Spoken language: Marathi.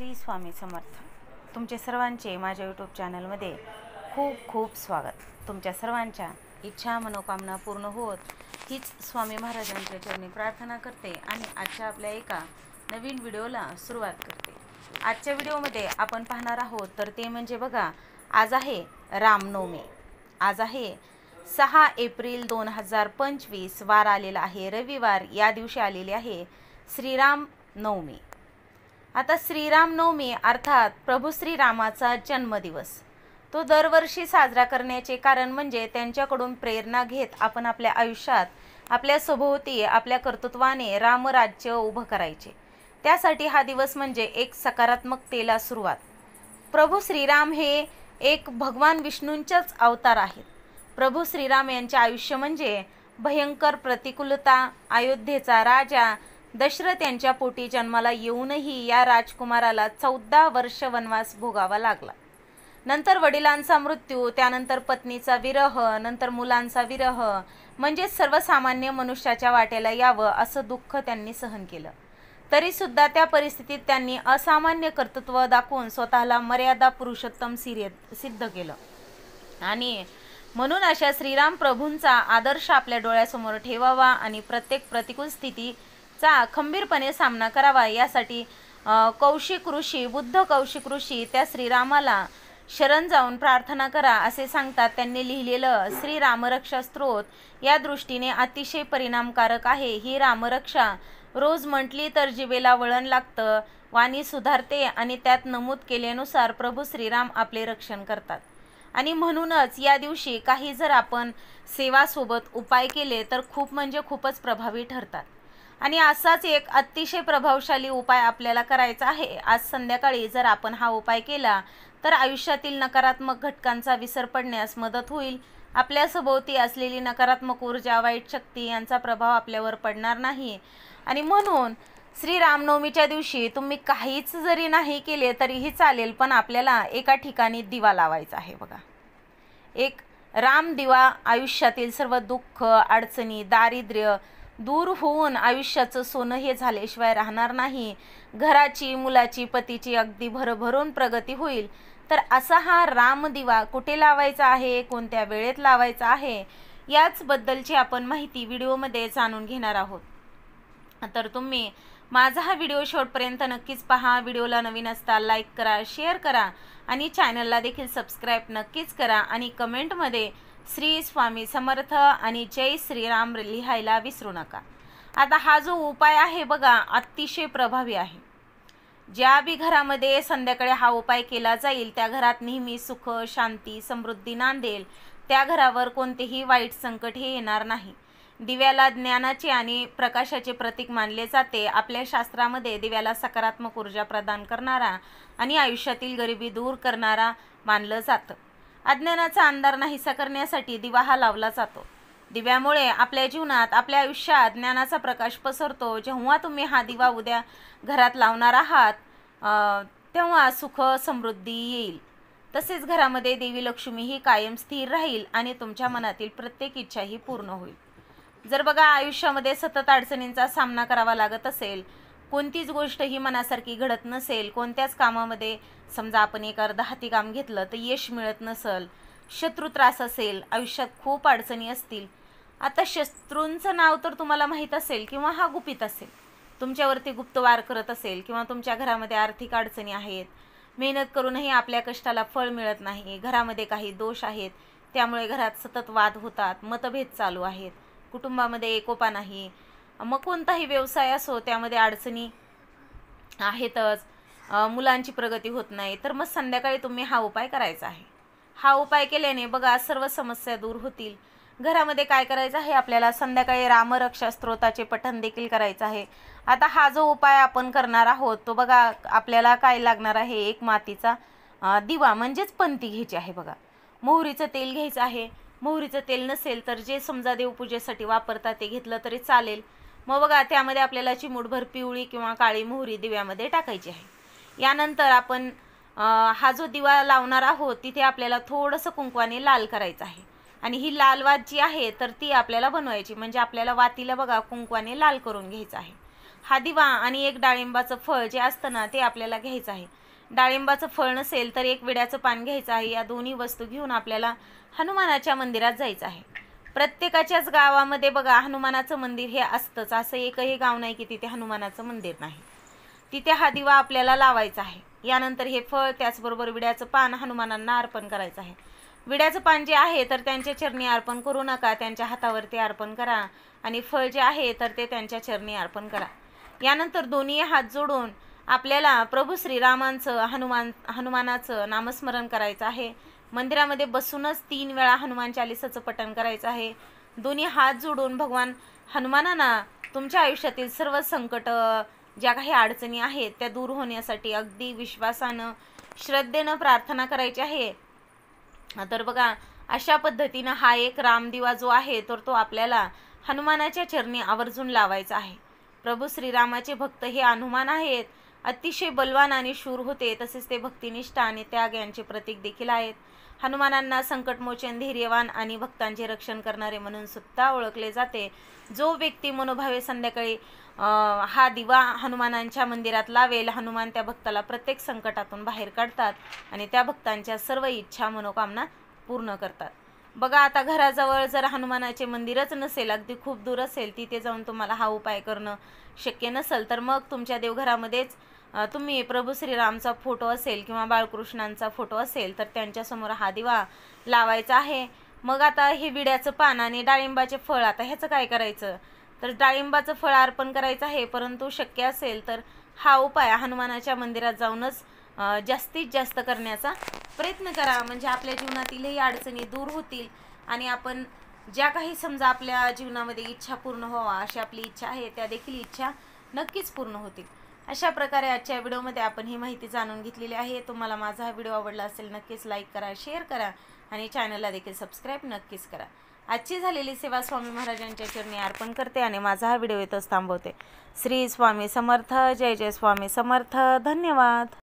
श्री स्वामी समर्थ. तुमचे सर्वांचे माझ्या यूट्यूब चॅनलमध्ये खूप खूप स्वागत. तुमच्या सर्वांच्या इच्छा मनोकामना पूर्ण होत हीच स्वामी महाराजांच्या चरणी प्रार्थना करते आणि आजच्या आपल्या एका नवीन व्हिडिओला सुरुवात करते. आजच्या व्हिडिओमध्ये आपण पाहणार आहोत तर ते म्हणजे बघा, आज आहे रामनवमी. आज आहे 6 एप्रिल 2025. वार आलेला आहे रविवार. या दिवशी आलेली आहे श्रीराम नवमी. आता श्रीराम नवमी अर्थात प्रभू श्रीरामाचा जन्मदिवस. तो दरवर्षी साजरा करण्याचे कारण म्हणजे त्यांच्याकडून प्रेरणा घेत आपण आपल्या आयुष्यात आपल्या सभोवती आपल्या कर्तृत्वाने रामराज्य उभं करायचे. त्यासाठी हा दिवस म्हणजे एक सकारात्मकतेला सुरुवात. प्रभू श्रीराम हे एक भगवान विष्णूंचेच अवतार आहेत. प्रभू श्रीराम यांचे आयुष्य म्हणजे भयंकर प्रतिकूलता. अयोध्येचा राजा दशरथ यांच्या पोटी जन्माला येऊनही या राजकुमाराला 14 वर्ष वनवास भोगावा लागला. नंतर वडिलांचा मृत्यू, त्यानंतर पत्नीचा विरह, नंतर मुलांचा विरह, म्हणजे सर्वसामान्य मनुष्याच्या वाट्याला यावं असं दुःख त्यांनी सहन केलं. तरी सुद्धा त्या परिस्थितीत त्यांनी असामान्य कर्तृत्व दाखवून स्वतःला मर्यादा पुरुषोत्तम सिद्ध केलं. आणि म्हणून अशा श्रीराम प्रभूंचा आदर्श आपल्या डोळ्यासमोर ठेवावा आणि प्रत्येक प्रतिकूल स्थितीचा खंबीरपणे सामना करावा. यासाठी बुद्ध कौशिक ऋषी त्या श्रीरामाला शरण जाऊन प्रार्थना करा असे सांगतात. त्यांनी लिहिलेलं श्री रामरक्षा स्तोत्र या दृष्टीने अतिशय परिणामकारक आहे. ही रामरक्षा रोज म्हटली तर जिभेला वळण लागतं, वाणी सुधारते आणि त्यात नमूद केल्यानुसार प्रभू श्रीराम आपले रक्षण करतात. आणि म्हणूनच या दिवशी काही जर आपण सेवासोबत उपाय केले तर खूप म्हणजे खूपच प्रभावी ठरतात. आणि असाच एक अतिशय प्रभावशाली उपाय आपल्याला करायचा आहे. आज संध्याकाळी जर आपण हा उपाय केला तर आयुष्यातील नकारात्मक घटकांचा विसर पडण्यास मदत होईल. आपल्या सभोवती असलेली नकारात्मक ऊर्जा, वाईट शक्ती यांचा प्रभाव आपल्यावर पडणार नाही. आणि म्हणून श्री रामनवमीच्या दिवशी तुम्ही काहीच जरी नाही केले तरीही चालेल, पण आपल्याला एका ठिकाणी दिवा लावायचा आहे. बघा, एक राम दिवा आयुष्यातील सर्व दुःख, अडचणी, दारिद्र्य दूर होऊन आयुष्याचं सोनं हे झाल्याशिवाय राहणार नाही. घराची, मुलाची, पतीची अगदी भरभरून प्रगती होईल. तर असा हा राम दिवा कुठे लावायचा आहे, कोणत्या वेळेत लावायचा आहे, याचबद्दलची आपण माहिती व्हिडिओमध्ये जाणून घेणार आहोत. तर तुम्ही माझा हा व्हिडिओ शेवटपर्यंत नक्कीच पहा. व्हिडिओला नवीन असता लाईक करा, शेअर करा आणि चॅनलला देखील सबस्क्राईब नक्कीच करा. आणि कमेंटमध्ये श्री स्वामी समर्थ आणि जय श्रीराम लिहायला विसरू नका. आता हा जो उपाय आहे बघा, अतिशय प्रभावी आहे. ज्या बी घरामध्ये संध्याकाळी हा उपाय केला जाईल त्या घरात नेहमी सुख, शांती, समृद्धी नांदेल. त्या घरावर कोणतेही वाईट संकट हे येणार नाही. दिव्याला ज्ञानाचे आणि प्रकाशाचे प्रतीक मानले जाते. आपल्या शास्त्रामध्ये दिव्याला सकारात्मक ऊर्जा प्रदान करणारा आणि आयुष्यातील गरिबी दूर करणारा मानलं जातं. अज्ञानाचा अंधार नाहीसा करण्यासाठी दिवा हा लावला जातो. दिव्यामुळे आपल्या जीवनात, आपल्या आयुष्यात ज्ञानाचा प्रकाश पसरतो. जेव्हा तुम्ही हा दिवा उद्या घरात लावणार आहात तेव्हा सुख, समृद्धी येईल. तसेच घरामध्ये देवी लक्ष्मी ही कायम स्थिर राहील आणि तुमच्या मनातील प्रत्येक इच्छा ही पूर्ण होईल. जर बघा आयुष्यामध्ये सतत अडचणींचा सामना करावा लागत असेल, कोणतीच गोष्ट ही मनासारखी घडत नसेल, कोणत्याच कामामध्ये समजा आपण एक अर्धा हाती काम घेतलं तर यश मिळत नसेल, शत्रू त्रास असेल, आयुष्यात खूप अडचणी असतील. आता शत्रूंचं नाव तर तुम्हाला माहीत असेल किंवा हा गुपित असेल, तुमच्यावरती गुप्त वार करत असेल किंवा तुमच्या घरामध्ये आर्थिक अडचणी आहेत, मेहनत करूनही आपल्या कष्टाला फळ मिळत नाही, घरामध्ये काही दोष आहेत, त्यामुळे घरात सतत वाद होतात, मतभेद चालू आहेत, कुटुंबामध्ये एकोपा नाही, मग कोणताही व्यवसाय असो त्यामध्ये अडचणी आहेतच, मुलांची प्रगती होत नाही, तर मग संध्याकाळी तुम्ही हा उपाय करायचा आहे. हा उपाय केल्याने बघा सर्व समस्या दूर होतील. घरामध्ये काय करायचं आहे आपल्याला, संध्याकाळी रामरक्षा स्तोत्राचे पठण देखील करायचं आहे. आता हा जो उपाय आपण करणार आहोत तो बघा आपल्याला काय लागणार आहे, एक मातीचा दिवा म्हणजेच पंती घ्यायची आहे. बघा, मोहरीचं तेल घ्यायचं आहे. मोहरीचं तेल नसेल तर जे समजा देवपूजेसाठी वापरतात ते घेतलं तरी चालेल. मग बघा त्यामध्ये आपल्याला चिमूटभर पिवळी किंवा काळी मोहरी दिव्यामध्ये टाकायची आहे. यानंतर आपण हा जो दिवा लावणार आहोत तिथे आपल्याला थोडंसं कुंकवाने लाल करायचं आहे. आणि ही लाल वात जी आहे तर ती आपल्याला बनवायची, म्हणजे आपल्याला वातीला बघा कुंकवाने लाल करून घ्यायचं आहे. हा दिवा आणि एक डाळिंबाचं फळ जे असतं ना ते आपल्याला घ्यायचं आहे. डाळिंबाचं फळ नसेल तर एक विड्याचं पान घ्यायचं आहे. या दोन्ही वस्तू घेऊन आपल्याला हनुमानाच्या मंदिरात जायचं आहे. प्रत्येकाच्याच गावामध्ये बघा हनुमानाचं मंदिर हे असतंच, असं एकही गाव नाही की तिथे हनुमानाचं मंदिर नाही. तिथे हा दिवा आपल्याला लावायचा आहे. यानंतर हे फळ त्याचबरोबर विड्याचं पान हनुमानांना अर्पण करायचं आहे. विड्याचं पान जे आहे तर त्यांच्या चरणी अर्पण करू नका, त्यांच्या हातावरती अर्पण करा. आणि फळ जे आहे तर ते त्यांच्या चरणी अर्पण करा. यानंतर दोन्ही हात जोडून आपल्याला प्रभू श्रीरामांचं हनुमानाचं नामस्मरण करायचं आहे. मंदिरामध्ये बसूनच 3 वेळा हनुमान चालिसाचं पठण करायचं आहे. दोन्ही हात जोडून भगवान हनुमानांना तुमच्या आयुष्यातील सर्व संकट, ज्या काही अडचणी आहेत त्या दूर होण्यासाठी अगदी विश्वासानं श्रद्धेनं प्रार्थना करायची आहे. तर बघा अशा पद्धतीनं हा एक रामदिवा जो आहे तर तो आपल्याला हनुमानाच्या चरणी आवर्जून लावायचा आहे. प्रभू श्रीरामाचे भक्त हे हनुमान आहेत. अतिशय बलवान आणि शूर होते, तसेच ते भक्तिनिष्ठ आणि त्याग यांचे प्रतीक देखील आहेत. हनुमानांना संकटमोचन, धैर्यवान आणि भक्तांचे रक्षण करणारे म्हणून सुद्धा ओळखले जाते. जो व्यक्ती मनोभावे संध्याकाळी हा दिवा हनुमानांच्या मंदिरात लावेल, हनुमान त्या भक्ताला प्रत्येक संकटातून बाहेर काढतात आणि त्या भक्तांच्या सर्व इच्छा मनोकामना पूर्ण करतात. बघा आता घराजवळ जर हनुमानाचे मंदिरच नसेल, अगदी खूप दूर असेल, तिथे जाऊन तुम्हाला हा उपाय करणं शक्य नसेल, तर मग तुमच्या देवघरामध्येच तुम्ही प्रभू श्रीरामचा फोटो असेल किंवा बाळकृष्णांचा फोटो असेल तर त्यांच्यासमोर हा दिवा लावायचा आहे. मग आता हे विड्याचं पान आणि डाळिंबाचे फळ, आता ह्याचं काय करायचं, तर डाळिंबाचं फळ अर्पण करायचं आहे. परंतु शक्य असेल तर हा उपाय हनुमानाच्या मंदिरात जाऊनच जास्तीत जास्त करण्याचा प्रयत्न करा. म्हणजे आपल्या जीवनातीलही अडचणी दूर होतील आणि आपण ज्या काही समजा आपल्या जीवनामध्ये इच्छा पूर्ण व्हावा अशी आपली इच्छा आहे त्या देखील इच्छा नक्कीच पूर्ण होतील. अशा प्रकारे आजच्या व्हिडिओमध्ये आपण ही माहिती जाणून घेतलेली आहे. तुम्हाला माझा हा व्हिडिओ आवडला असेल नक्कीच लाईक करा, शेअर करा आणि चॅनलला देखील सबस्क्राईब नक्कीच करा. आजची झालेली सेवा स्वामी महाराजांच्या चरणी अर्पण करते आणि माझा हा व्हिडिओ इथंच थांबवते. श्री स्वामी समर्थ. जय जय स्वामी समर्थ. धन्यवाद.